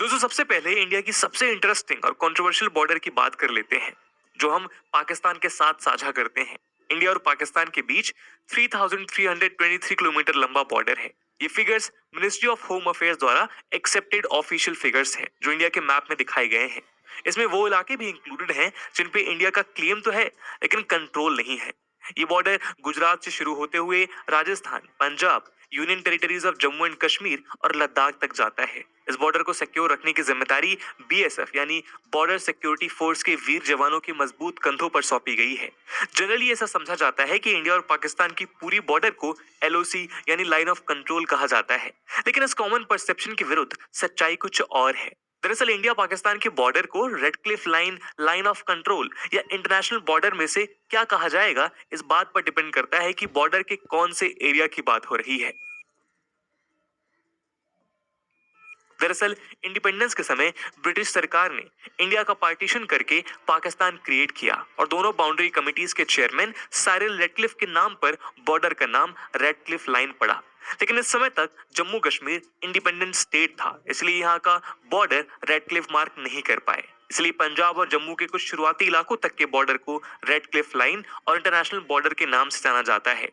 दोस्तों सबसे पहले इंडिया की सबसे इंटरेस्टिंग और कंट्रोवर्शियल बॉर्डर की बात कर लेते हैं जो हम पाकिस्तान के साथ साझा करते हैं। इंडिया और पाकिस्तान के बीच 3,323 किलोमीटर लंबा बॉर्डर है। ये figures ministry of home affairs द्वारा एक्सेप्टेड ऑफिशियल फिगर्स हैं जो इंडिया के मैप में दिखाए गए हैं। इसमें वो इलाके भी इंक्लूडेड हैं जिन पे इंडिया का क्लेम तो है लेकिन कंट्रोल नहीं है। ये बॉर्डर गुजरात से शुरू होते हुए Rajasthan, Punjab, union territories of Jammu and Kashmir और लद्दाख तक जाता है। इस बॉर्डर को सिक्योर रखने की जिम्मेदारी बीएसएफ यानी बॉर्डर सिक्योरिटी फोर्स के वीर जवानों के मजबूत कंधों पर सौंपी गई है। जनरली ऐसा समझा जाता है कि इंडिया और पाकिस्तान की पूरी बॉर्डर को एलओसी यानी लाइन ऑफ कंट्रोल कहा जाता है, लेकिन इस कॉमन परसेप्शन के विरुद्ध सच्चाई कुछ और है। दरअसल इंडिया पाकिस्तान के बॉर्डर को red Cliff line, line of control या इंटरनेशनल बॉर्डर में से क्या कहा जाएगा इस बात पर डिपेंड करता है कि बॉर्डर के कौन से एरिया की बात हो रही है। दरअसल इंडिपेंडेंस के समय ब्रिटिश सरकार ने इंडिया का पार्टीशन करके पाकिस्तान क्रिएट किया और दोनों बाउंड्री कमिटीज के चेयरमैन साइरिल रेडक्लिफ के नाम पर बॉर्डर का नाम रेड क्लिफ लाइन पड़ा। लेकिन इस समय तक जम्मू कश्मीर इंडिपेंडेंट स्टेट था, इसलिए यहाँ का बॉर्डर रेड क्लिफ मार्क नहीं कर पाए। इसलिए पंजाब और जम्मू के कुछ शुरुआती इलाकों तक के बॉर्डर को रेड क्लिफ लाइन और इंटरनेशनल बॉर्डर के नाम से जाना जाता है।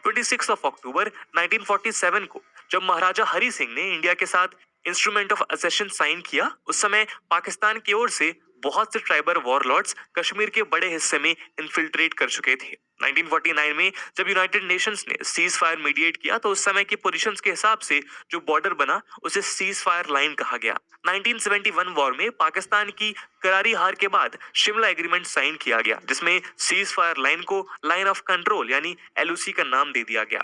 26 अक्टूबर 1947 को जब महाराजा हरि सिंह ने इंडिया के साथ इंस्ट्रूमेंट ऑफ असेशन साइन किया, उस समय पाकिस्तान की ओर से बहुत से ट्राइबर वॉरलॉर्ड्स कश्मीर के बड़े हिस्से में इन्फिल्ट्रेट कर चुके थे। 1949 में जब यूनाइटेड नेशंस ने सीज फायर मीडिएट किया तो उस समय की पोजीशंस के हिसाब से जो बॉर्डर बना उसे सीज फायर लाइन कहा गया। 1971 वॉर में पाकिस्तान की करारी हार के बाद शिमला एग्रीमेंट साइन किया गया जिसमें सीज फायर लाइन को लाइन ऑफ कंट्रोल यानी एलओसी का नाम दे दिया गया।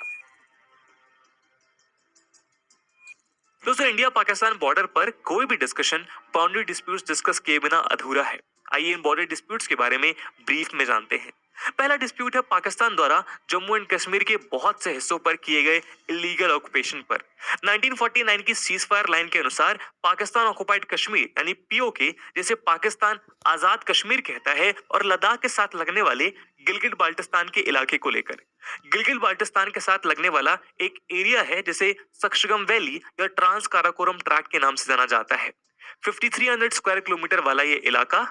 दोस्तों इंडिया पाकिस्तान बॉर्डर पर कोई भी डिस्कशन बाउंड्री डिस्प्यूट्स डिस्कस किए बिना अधूरा है। आइए इन बॉर्डर डिस्प्यूट्स के बारे में ब्रीफ में जानते हैं। पहला डिस्प्यूट है पाकिस्तान द्वारा जम्मू एंड कश्मीर के बहुत से हिस्सों पर किए गए इलीगल ऑक्यूपेशन पर। 1949 की सीज फायर लाइन के अनुसार पाकिस्तान ऑक्युपाइड कश्मीर यानी पीओके, जिसे पाकिस्तान आजाद कश्मीर कहता है, और लद्दाख के साथ लगने वाले गिलगिट बाल्टिस्तान के इलाके को लेकर। गिलगिट बाल्टिस्तान के साथ लगने वाला एक एरिया है जिसे सक्शगम वैली या ट्रांस काराकोरम ट्रैक के नाम से जाना जाता है। 5300 स्क्वायर किलोमीटर वाला ये इलाका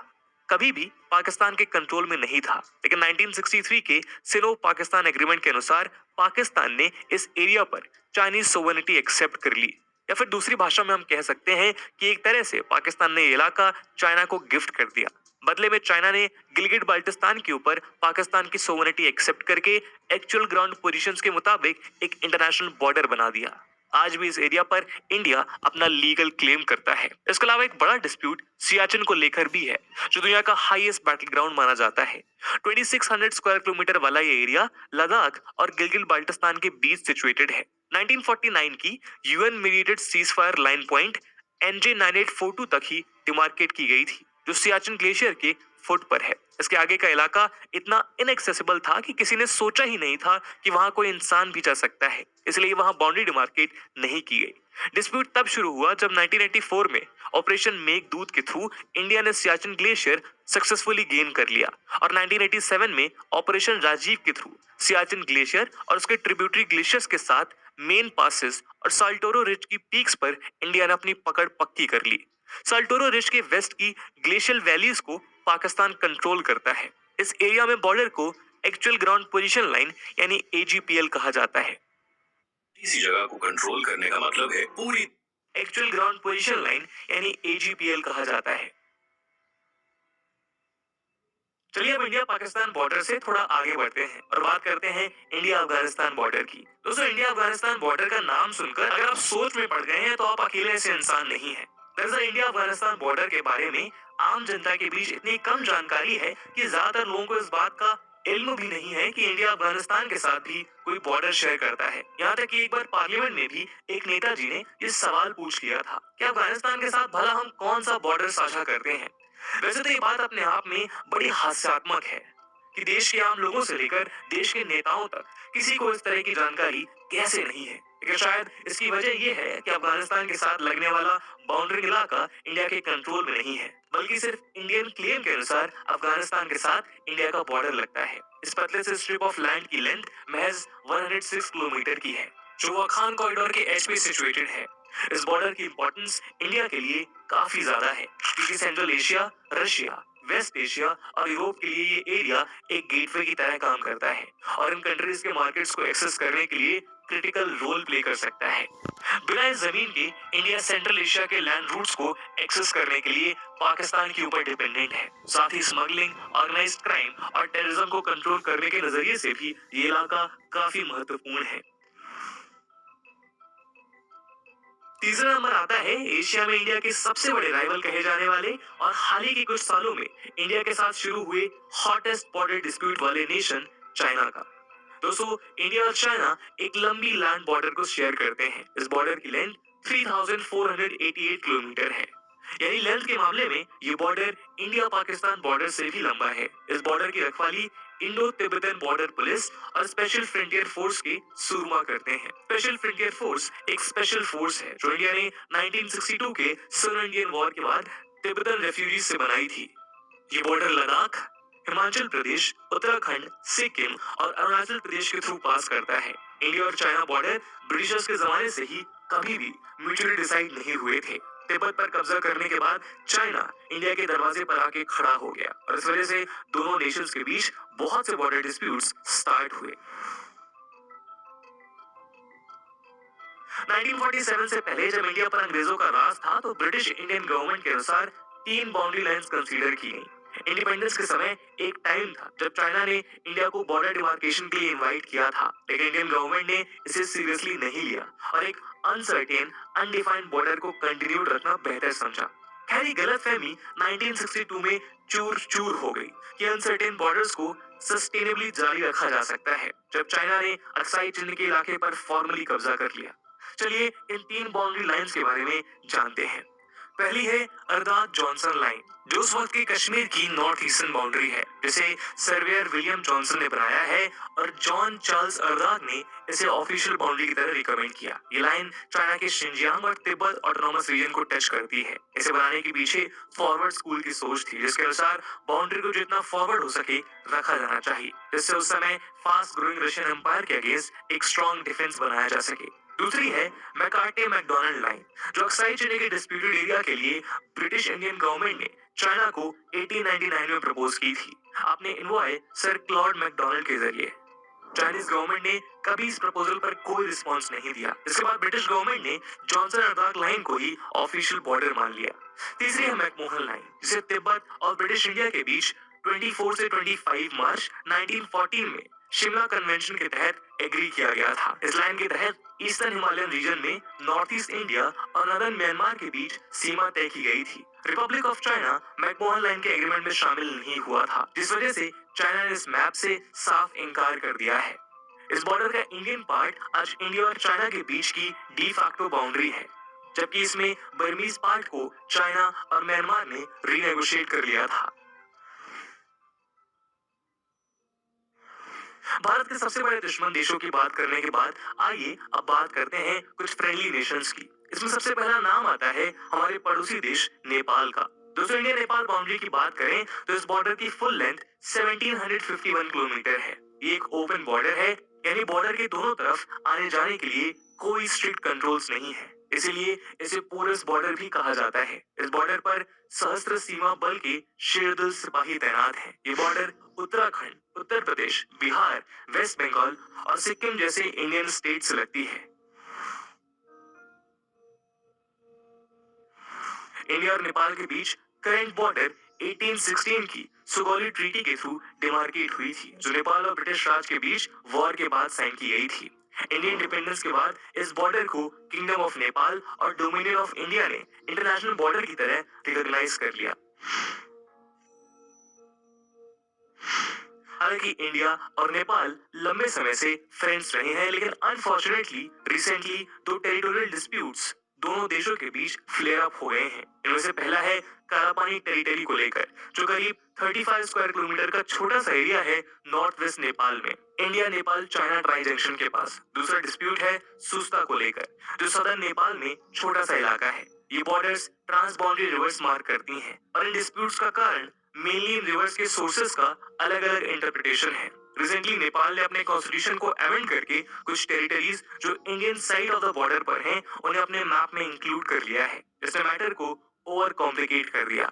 कभी भी पाकिस्तान के कंट्रोल में नहीं था, लेकिन 1963 के सिनो पाकिस्तान एग्रीमेंट के अनुसार पाकिस्तान ने इस एरिया पर चाइनीज सोवरेनिटी एक्सेप्ट कर ली, या फिर दूसरी भाषा में हम कह सकते हैं कि एक तरह से पाकिस्तान ने ये इलाका चाइना को गिफ्ट कर दिया। बदले में चाइना ने गिलगिट बाल्टिस्तान के ऊपर पाकिस्तान की सोवरेनिटी एक्सेप्ट करके एक्चुअल ग्राउंड पोजीशंस के मुताबिक एक इंटरनेशनल बॉर्डर बना दिया। आज भी इस एरिया पर इंडिया अपना लीगल क्लेम करता है। इसके अलावा एक बड़ा डिस्प्यूट सियाचिन को लेकर भी है जो दुनिया का हाईएस्ट बैटल ग्राउंड माना जाता है। 2600 स्क्वायर किलोमीटर वाला ये एरिया लद्दाख और गिलगिट बाल्टिस्तान के बीच सिचुएटेड है। 1949 की UN mediated cease fire line point NJ 9842 तक ही डिमार्केट की गई थी जो सियाचिन ग्लेशियर के फुट पर है। इसके आगे का इलाका इतना इनएक्सेसिबल था कि किसी ने सोचा ही नहीं था कि वहां कोई इंसान भी जा सकता है, इसलिए वहां बाउंड्री डिमार्केट नहीं की गई। डिस्प्यूट तब शुरू हुआ जब 1984 में ऑपरेशन मेघदूत के थ्रू इंडिया ने सियाचिन ग्लेशियर सक्सेसफुली गेन कर लिया और 1987 में ऑपरेशन राजीव के थ्रू सियाचिन ग्लेशियर और उसके ट्रिब्यूटरी ग्लेशियर्स के साथ मेन पासेस और साल्टोरो रिज की पीक्स पर इंडिया ने अपनी पकड़ पक्की कर ली। साल्टोरो रिज के वेस्ट की ग्लेशियल वैलीज को पाकिस्तान कंट्रोल करता है। इस एरिया में बॉर्डर को एक्चुअल ग्राउंड पोजीशन लाइन यानी एजीपीएल कहा जाता है। इसी जगह को कंट्रोल करने का मतलब है पूरी एक्चुअल ग्राउंड पोजीशन लाइन यानी एजीपीएल कहा जाता है। चलिए अब इंडिया पाकिस्तान बॉर्डर से थोड़ा आगे बढ़ते हैं और बात करते हैं इंडिया अफगानिस्तान बॉर्डर की। दोस्तों इंडिया अफगानिस्तान बॉर्डर का नाम सुनकर अगर आप सोच में पड़ गए हैं तो आप अकेले ऐसे इंसान नहीं है। दरअसल इंडिया अफगानिस्तान बॉर्डर के बारे में आम जनता के बीच इतनी कम जानकारी है कि ज्यादातर लोगों को इस बात का इल्म भी नहीं है कि इंडिया अफगानिस्तान के साथ भी कोई बॉर्डर शेयर करता है। यहाँ तक कि एक बार पार्लियामेंट में भी एक नेताजी ने ये सवाल पूछ लिया था कि अफगानिस्तान के साथ भला हम कौन सा बॉर्डर साझा करते हैं। वैसे तो ये बात अपने आप में बड़ी हास्यात्मक है कि देश के आम लोगों से लेकर देश के नेताओं तक किसी को इस तरह की जानकारी कैसे नहीं है। लेकिन शायद इसकी वजह यह है कि अफगानिस्तान के साथ लगने वाला बाउंड्री इलाका इंडिया के कंट्रोल में नहीं है, बल्कि सिर्फ इंडियन क्लेम के अनुसार अफगानिस्तान के साथ इंडिया का बॉर्डर लगता है। इस पतले से स्ट्रिप ऑफ लैंड की लेंथ महज 106 किलोमीटर की है जो खान कॉरिडोर के एज पे सिचुएटेड है। इस बॉर्डर की इंपॉर्टेंस इंडिया के लिए काफी ज्यादा है क्योंकि Central Asia, Russia, West Asia और यूरोप के लिए ये एरिया एक गेटवे की तरह काम करता है और इन कंट्रीज के मार्केट्स को एक्सेस करने के लिए क्रिटिकल रोल प्ले कर सकता है। बिना इस जमीन के इंडिया सेंट्रल एशिया के लैंड रूट्स को एक्सेस करने के लिए पाकिस्तान के ऊपर डिपेंडेंट है। साथ ही स्मगलिंग, ऑर्गेनाइज्ड क्राइम और टेररिज्म को कंट्रोल करने के नजरिए से भी ये इलाका काफी महत्वपूर्ण है। तीसरा नंबर आता है एशिया में इंडिया के सबसे बड़े राइवल कहे जाने वाले और हाल ही के कुछ सालों में इंडिया के साथ शुरू हुए हॉटेस्ट बॉर्डर डिस्प्यूट वाले नेशन चाइना का। दोस्तों, इंडिया और चाइना एक लंबी लैंड बॉर्डर को शेयर करते हैं। इस बॉर्डर की लेंथ 3488 किलोमीटर है, यानी लेंथ के मामले में ये बॉर्डर इंडिया पाकिस्तान बॉर्डर से भी लंबा है। इस बॉर्डर की रखवाली इंडो तिब्बतन बॉर्डर पुलिस और स्पेशल फ्रंटियर फोर्स के सुरमा करते हैं। स्पेशल फ्रंटियर फोर्स एक स्पेशल फोर्स है जो इंडिया ने 1962 के सिनो इंडियन वॉर के बाद तिब्बतन रेफ्यूजीज से बनाई थी। ये बॉर्डर लद्दाख, हिमाचल प्रदेश, उत्तराखंड, सिक्किम और अरुणाचल प्रदेश के थ्रू पास करता है। इंडिया और चाइना बॉर्डर ब्रिटिशर्स के जमाने से ही कभी भी म्यूचुअली डिसाइड नहीं हुए थे। तिब्बत पर कब्जा करने के बाद चाइना इंडिया के दरवाजे पर आके खड़ा हो गया और इस वजह से दोनों नेशंस के बीच बहुत से बॉर्डर डिस्प्यूट्स स्टार्ट हुए। 1947 से पहले जब इंडिया पर अंग्रेजों का राज था तो ब्रिटिश इंडियन गवर्नमेंट के अनुसार 3 बाउंड्री लाइंस कंसीडर की गई। इंडिपेंडेंस के समय एक टाइम था जब चाइना ने इंडिया को बॉर्डर डिमार्केशन के लिए इनवाइट किया था, लेकिन इंडियन गवर्नमेंट ने इसे सीरियसली नहीं लिया और एक अनसर्टेन, अनडिफाइंड बॉर्डर को कंटिन्यूड रखना बेहतर समझा। खैर, गलतफहमी 1962 में चूर चूर हो गई कि अनसर्टेन बॉर्डर्स को सस्टेनेबली जारी रखा जा सकता है जब चाइना ने अक्साई चिन्ह के इलाके पर फॉर्मली कब्जा कर लिया। चलिए इन 3 बाउंड्री लाइंस के बारे में जानते हैं। पहली है अर्दात जॉनसन लाइन, जो उस वक्त के कश्मीर की नॉर्थ ईस्टर्न बाउंड्री है, जिसे सर्वेयर विलियम जॉनसन ने बनाया है और जॉन चार्ल्स अर्दात ने इसे ऑफिशियल बाउंड्री की तरह रिकमेंड किया। ये लाइन चाइना के शिनजियांग और तिब्बत ऑटोनॉमस रीजन को टच करती है। इसे बनाने के पीछे फॉरवर्ड स्कूल की सोच थी, जिसके अनुसार बाउंड्री को जितना फॉरवर्ड हो सके रखा जाना चाहिए, जिससे उस समय फास्ट ग्रोइंग रशियन एम्पायर के अगेंस्ट एक स्ट्रॉन्ग डिफेंस बनाया जा सके। दूसरी है मैकार्टे मैकडोनल्ड लाइन, जो अक्साई चिन्ह के डिस्प्यूटेड एरिया के लिए ब्रिटिश इंडियन गवर्नमेंट ने चाइना को 1899 में प्रपोज की थी। आपने इन्वॉय सर क्लॉड मैकडोनल्ड के जरिए। चाइनीज गवर्नमेंट ने कभी इस प्रपोजल पर कोई रिस्पांस नहीं दिया। इसके बाद ब्रिटिश गवर्नमेंट ने जॉनसन अर्दात लाइन को ही ऑफिशियल बॉर्डर मान लिया। तीसरी है मैकमोहन लाइन, जिसे तिब्बत और ब्रिटिश इंडिया के बीच 24 से 25 मार्च 1914 में शिमला कन्वेंशन के तहत एग्री किया गया था। इस लाइन के तहत ईस्टर्न हिमालयन रीजन में नॉर्थ ईस्ट इंडिया और नदर्न म्यांमार के बीच सीमा तय की गई थी। Republic of China McMahon line के एग्रीमेंट में शामिल नहीं हुआ था, जिस वजह से चाइना ने इस मैप से साफ इनकार कर दिया है। इस बॉर्डर का इंडियन पार्ट आज इंडिया और चाइना के बीच की डी फैक्टो बाउंड्री है, जबकि इसमें बर्मीज पार्ट को चाइना और म्यांमार ने रीनेगोशिएट कर लिया था। भारत के सबसे बड़े दुश्मन देशों की बात करने के बाद आइए अब बात करते हैं कुछ फ्रेंडली नेशंस की। इसमें सबसे पहला नाम आता है हमारे पड़ोसी देश नेपाल का। दोस्तों, इंडिया नेपाल बाउंड्री की बात करें तो इस बॉर्डर की फुल लेंथ 1751 किलोमीटर है। ये एक ओपन बॉर्डर है, यानी बॉर्डर के दोनों तरफ आने जाने के लिए कोई स्ट्रिक्ट कंट्रोल्स नहीं है, इसीलिए इसे पोरस बॉर्डर भी कहा जाता है। इस बॉर्डर पर सशस्त्र सीमा बल के शेरदिल सिपाही तैनात हैं। ये बॉर्डर उत्तराखंड, उत्तर प्रदेश, बिहार, वेस्ट बंगाल और सिक्किम जैसे इंडियन स्टेट से लगती है। इंडिया और नेपाल के बीच करंट बॉर्डर 1816 की सुगौली ट्रीटी के थ्रू डिमार्केट हुई थी, जो नेपाल और ब्रिटिश राज के बीच वॉर के बाद साइन की गई थी। इंडियन इंडिपेंडेंस के बाद इस बॉर्डर को किंगडम ऑफ नेपाल और डोमिनियन ऑफ इंडिया ने इंटरनेशनल बॉर्डर की तरह रिकॉग्नाइज कर लिया। हालांकि इंडिया और नेपाल लंबे समय से फ्रेंड्स रहे हैं, लेकिन अनफॉर्चुनेटली रिसेंटली 2 टेरिटोरियल डिस्प्यूट्स दोनों देशों के बीच फ्लेयर अप हो गए हैं। इनमें से पहला है कालापानी टेरिटरी को लेकर, जो करीब 35 स्क्वायर किलोमीटर का छोटा सा एरिया है नॉर्थ वेस्ट नेपाल में, India Nepal China tri junction के पास। दूसरा डिस्प्यूट है सुस्ता को लेकर, जो सदर्न नेपाल में छोटा सा इलाका है। ये borders trans boundary rivers mark करती हैं और इन डिस्प्यूट्स का कारण मेनली इन रिवर्स के सोर्सेस का अलग अलग इंटरप्रिटेशन है। रिसेंटली नेपाल ने अपने कॉन्स्टिट्यूशन को अमेंड करके कुछ टेरिटरीज जो Indian side of the border पर हैं, उन्हें अपने मैप में इंक्लूड कर लिया है। इसने मैटर को ओवर कॉम्प्लिकेट कर दिया।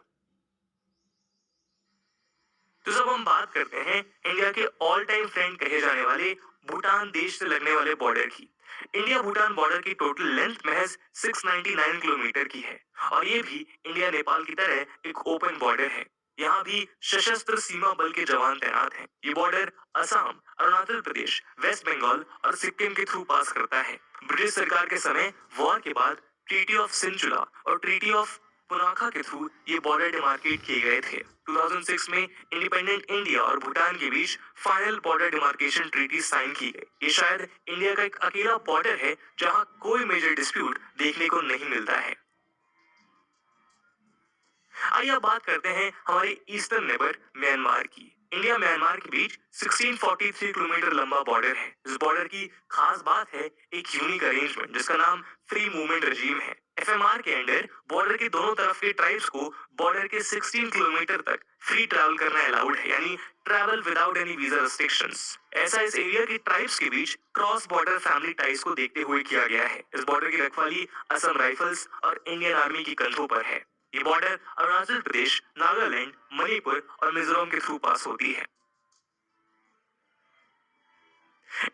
तो जब हम बात करते हैं इंडिया के ऑल टाइम फ्रेंड कहे जाने वाले भूटान देश से लगने वाले बॉर्डर की, इंडिया भूटान बॉर्डर की टोटल लेंथ महज 699 किलोमीटर की है और ये भी इंडिया नेपाल की तरह एक ओपन बॉर्डर है। यहाँ भी सशस्त्र सीमा बल के जवान तैनात हैं। ये बॉर्डर असम, अरुणाचल प्रदेश, वेस्ट बंगाल और सिक्किम के थ्रू पास करता है। ब्रिटिश सरकार के समय वॉर के बाद ट्रीटी ऑफ सिंचुला और ट्रीटी ऑफ पुनाखा के थ्रू ये बॉर्डर डिमार्केट किए गए थे। 2006 में इंडिपेंडेंट इंडिया और भूटान के बीच final border demarcation treaty sign की गई। ये शायद इंडिया का एक अकेला बॉर्डर है जहां कोई मेजर डिस्प्यूट देखने को नहीं मिलता है। आइए अब बात करते हैं हमारे ईस्टर्न नेबर म्यांमार की। इंडिया म्यांमार के बीच 1643 किलोमीटर लंबा बॉर्डर है। इस बॉर्डर की खास बात है एक यूनिक अरेंजमेंट जिसका नाम फ्री मूवमेंट रजीम है। एफएमआर के अंडर बॉर्डर के दोनों तरफ के ट्राइब्स को बॉर्डर के 16 किलोमीटर तक फ्री ट्रैवल करना अलाउड है, यानी travel without any visa restrictions. ऐसा इस एरिया के ट्राइब्स के बीच क्रॉस बॉर्डर फैमिली टाइज को देखते हुए किया गया है। इस बॉर्डर की रखवाली असम राइफल्स और इंडियन आर्मी की कंधों पर है। ये बॉर्डर अरुणाचल प्रदेश, नागालैंड, मणिपुर और मिजोरम के थ्रू पास होती है।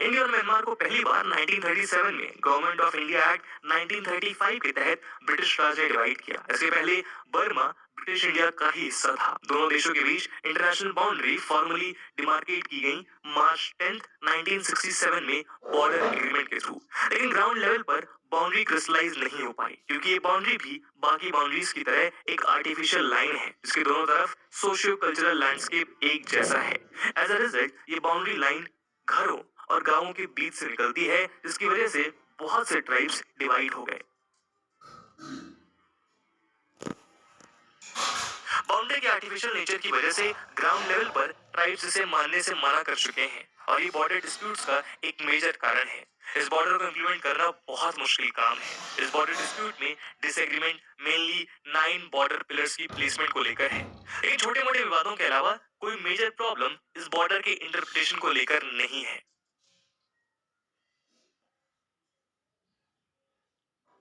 इंडिया और म्यांमार को पहली बार 1937 में गवर्नमेंट ऑफ इंडिया एक्ट 1935 के तहत ब्रिटिश राज ने डिवाइड किया। इसके पहले बर्मा ब्रिटिश इंडिया का ही हिस्सा था। दोनों देशों के बीच इंटरनेशनल बाउंड्री फॉर्मली डिमार्केट की गई मार्च 10, 1967 में बॉर्डर एग्रीमेंट के थ्रू। लेकिन ग्राउंड लेवल पर बाउंड्री क्रिस्टलाइज नहीं हो पाई क्योंकि ये बाउंड्री भी बाकी बाउंड्रीज की तरह एक आर्टिफिशियल लाइन है जिसके दोनों तरफ सोशियो कल्चरल लैंडस्केप एक जैसा है। एज अ रिजल्ट ये बाउंड्री लाइन घरों और गांवों के बीच से निकलती है जिसकी वजह से बहुत से ट्राइब्स डिवाइड हो गए। बाउंड्री के आर्टिफिशियल नेचर की वजह से ग्राउंड लेवल पर ट्राइब्स इसे मानने से मना कर चुके हैं और ये बॉर्डर डिस्प्यूट्स का एक मेजर कारण है। इस बॉर्डर को इंप्लीमेंट करना बहुत मुश्किल काम है। इस बॉर्डर डिस्प्यूट में डिसएग्रीमेंट मेनली 9 बॉर्डर पिलर्स की प्लेसमेंट को लेकर है। इन छोटे मोटे विवादों के अलावा कोई मेजर प्रॉब्लम इस बॉर्डर के इंटरप्रिटेशन को लेकर नहीं है।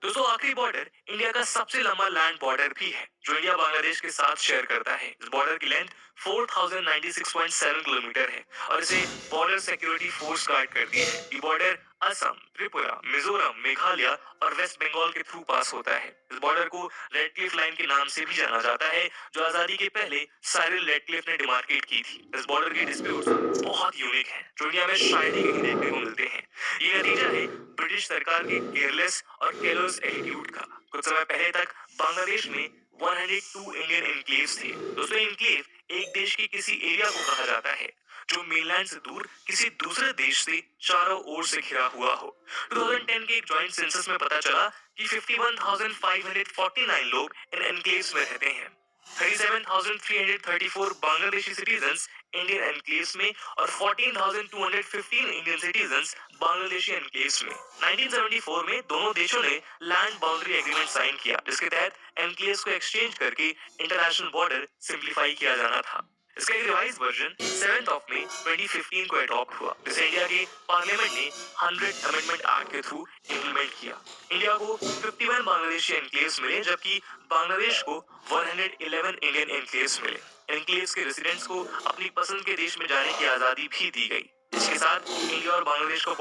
दोस्तों आखिरी बॉर्डर इंडिया का सबसे लंबा लैंड बॉर्डर भी है जो इंडिया बांग्लादेश के साथ शेयर करता है। इस बॉर्डर की लेंथ 4096.7 किलोमीटर है और इसे बॉर्डर सिक्योरिटी फोर्स गार्ड करती है। ये बॉर्डर असम, त्रिपुरा, मिजोरम, मेघालय और वेस्ट बंगाल के थ्रू पास होता है। इस बॉर्डर को रेड क्लिफ लाइन के नाम से भी जाना जाता है जो आजादी के पहले साइरिल रेडक्लिफ ने डिमार्केट की थी। इस बॉर्डर के डिस्प्यूट्स बहुत यूनिक हैं जो इंडिया में शायद ही कहीं देखने को मिलते हैं। ये नतीजा है ब्रिटिश सरकार के केयरलेस और केयरलेस एटीट्यूड का। कुछ समय पहले तक बांग्लादेश में 102 इंडियन एनक्लेव्स थे। दोस्तों एनक्लेव एक देश के किसी एरिया को कहा जाता है जो मेनलैंड से दूर किसी दूसरे देश से चारों ओर से घिरा हुआ हो। 2010 के एक जॉइंट सेंसस में पता चला कि 51,549 लोग इन एनक्लेव्स में रहते हैं। 37,334 बांग्लादेशी सिटीजन्स इंडियन एनक्लेव्स में और 14,215 इंडियन सिटीजन्स बांग्लादेशी एनक्लेव्स में। 1974 में दोनों देशों ने लैंड बाउंड्री एग्रीमेंट साइन किया जिसके तहत एनक्लेव्स को एक्सचेंज करके इंटरनेशनल बॉर्डर सिंप्लीफाई किया जाना था। इसका एक रिवाइज वर्जन 7 मई 2015 को अडॉप्ट हुआ जिसे इंडिया के पार्लियामेंट ने 100 अमेंडमेंट एक्ट के थ्रू इंप्लीमेंट किया। इंडिया को 51 बांग्लादेशी एनक्लेव्स मिले जबकि बांग्लादेश को 111 इंडियन एनक्लेव्स मिले। एनक्लेव्स के रेसिडेंट्स को अपनी पसंद के देश में जाने की आजादी भी दी गई। इसके साथ इंडिया और बांग्लादेश को